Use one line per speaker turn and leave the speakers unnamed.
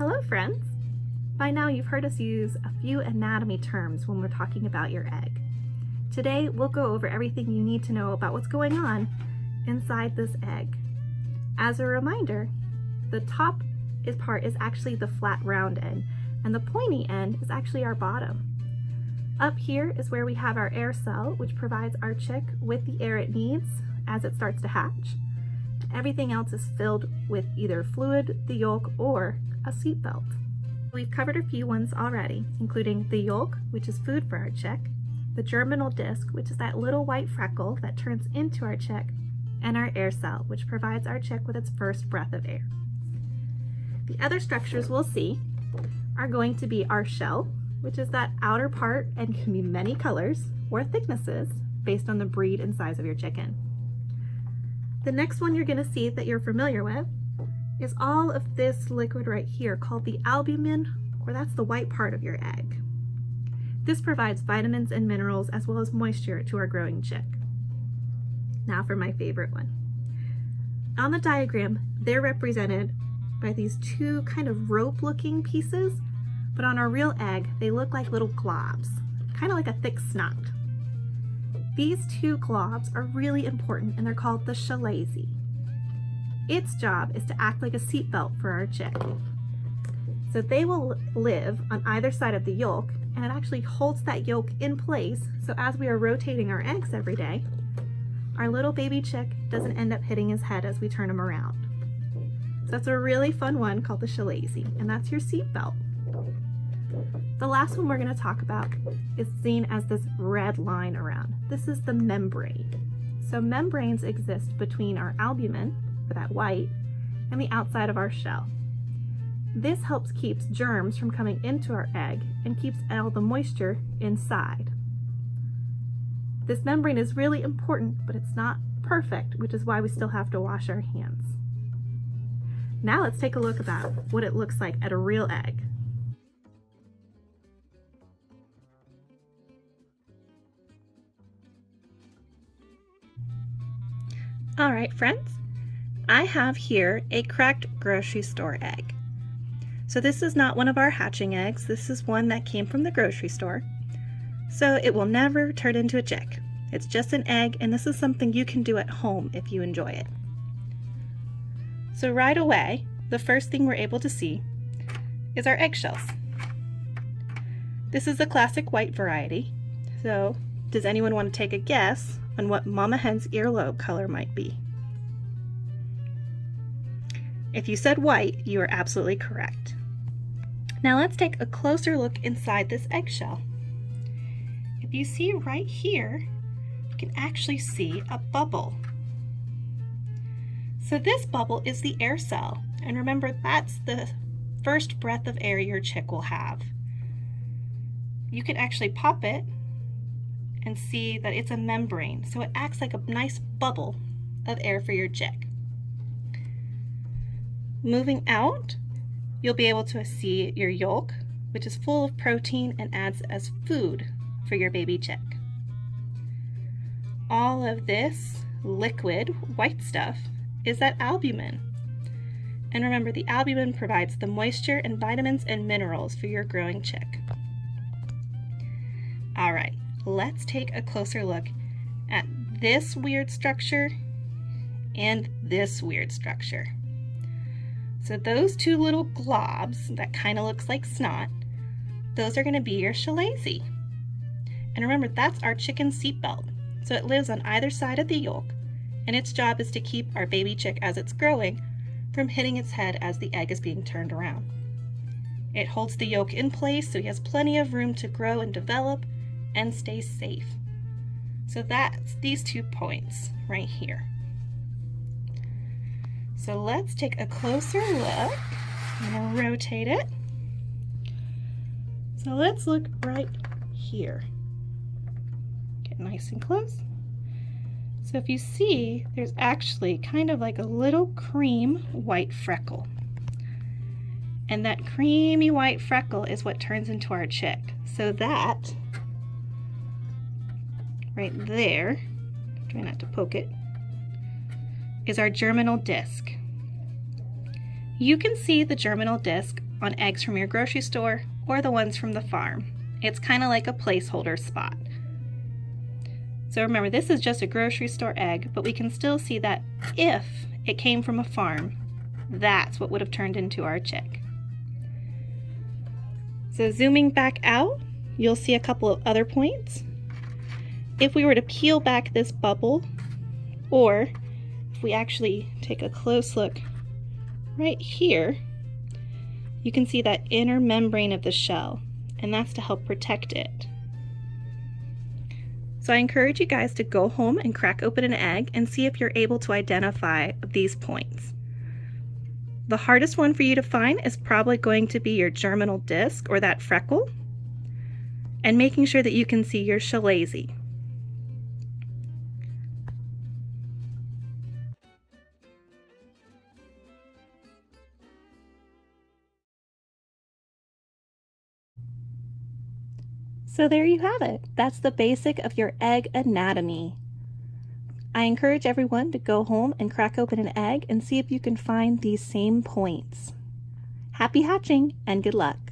Hello friends! By now you've heard us use a few anatomy terms when we're talking about your egg. Today we'll go over everything you need to know about what's going on inside this egg. As a reminder, the top part is actually the flat round end and the pointy end is actually our bottom. Up here is where we have our air cell, which provides our chick with the air it needs as it starts to hatch. Everything else is filled with either fluid, the yolk, or a seat belt. We've covered a few ones already, including the yolk, which is food for our chick, the germinal disc, which is that little white freckle that turns into our chick, and our air cell, which provides our chick with its first breath of air. The other structures we'll see are going to be our shell, which is that outer part and can be many colors or thicknesses based on the breed and size of your chicken. The next one you're going to see that you're familiar with is all of this liquid right here called the albumin, or that's the white part of your egg. This provides vitamins and minerals as well as moisture to our growing chick. Now for my favorite one. On the diagram, they're represented by these two kind of rope-looking pieces, but on our real egg, they look like little globs, kind of like a thick snot. These two globs are really important and they're called the chalaza. Its job is to act like a seatbelt for our chick. So they will live on either side of the yolk, and it actually holds that yolk in place, so as we are rotating our eggs every day, our little baby chick doesn't end up hitting his head as we turn him around. So that's a really fun one called the chalaza, and that's your seatbelt. The last one we're going to talk about is seen as this red line around. This is the membrane. So membranes exist between our albumin, or that white, and the outside of our shell. This helps keep germs from coming into our egg and keeps all the moisture inside. This membrane is really important, but it's not perfect, which is why we still have to wash our hands. Now let's take a look about what it looks like at a real egg. All right, friends, I have here a cracked grocery store egg. So this is not one of our hatching eggs. This is one that came from the grocery store. So it will never turn into a chick. It's just an egg, and this is something you can do at home if you enjoy it. So right away, the first thing we're able to see is our eggshells. This is the classic white variety. So does anyone want to take a guess on what Mama Hen's earlobe color might be? If you said white, you are absolutely correct. Now let's take a closer look inside this eggshell. If you see right here, you can actually see a bubble. So this bubble is the air cell, and remember that's the first breath of air your chick will have. You can actually pop it and see that it's a membrane, so it acts like a nice bubble of air for your chick. Moving out, you'll be able to see your yolk, which is full of protein and acts as food for your baby chick. All of this liquid white stuff is that albumin. And remember, the albumin provides the moisture and vitamins and minerals for your growing chick. All right. Let's take a closer look at this weird structure and this weird structure. So those two little globs that kind of looks like snot, those are going to be your chalaza. And remember, that's our chicken seatbelt. So it lives on either side of the yolk, and its job is to keep our baby chick as it's growing from hitting its head as the egg is being turned around. It holds the yolk in place so he has plenty of room to grow and develop and stay safe. So that's these 2 points right here. So let's take a closer look. I'm going to rotate it. So let's look right here. Get nice and close. So if you see, there's actually kind of like a little cream white freckle. And that creamy white freckle is what turns into our chick. So that right there, try not to poke it, is our germinal disc. You can see the germinal disc on eggs from your grocery store or the ones from the farm. It's kind of like a placeholder spot. So remember, this is just a grocery store egg, but we can still see that if it came from a farm, that's what would have turned into our chick. So zooming back out, you'll see a couple of other points. If we were to peel back this bubble, or if we actually take a close look right here, you can see that inner membrane of the shell, and that's to help protect it. So I encourage you guys to go home and crack open an egg and see if you're able to identify these points. The hardest one for you to find is probably going to be your germinal disc, or that freckle, and making sure that you can see your chalazi. So there you have it. That's the basic of your egg anatomy. I encourage everyone to go home and crack open an egg and see if you can find these same points. Happy hatching and good luck.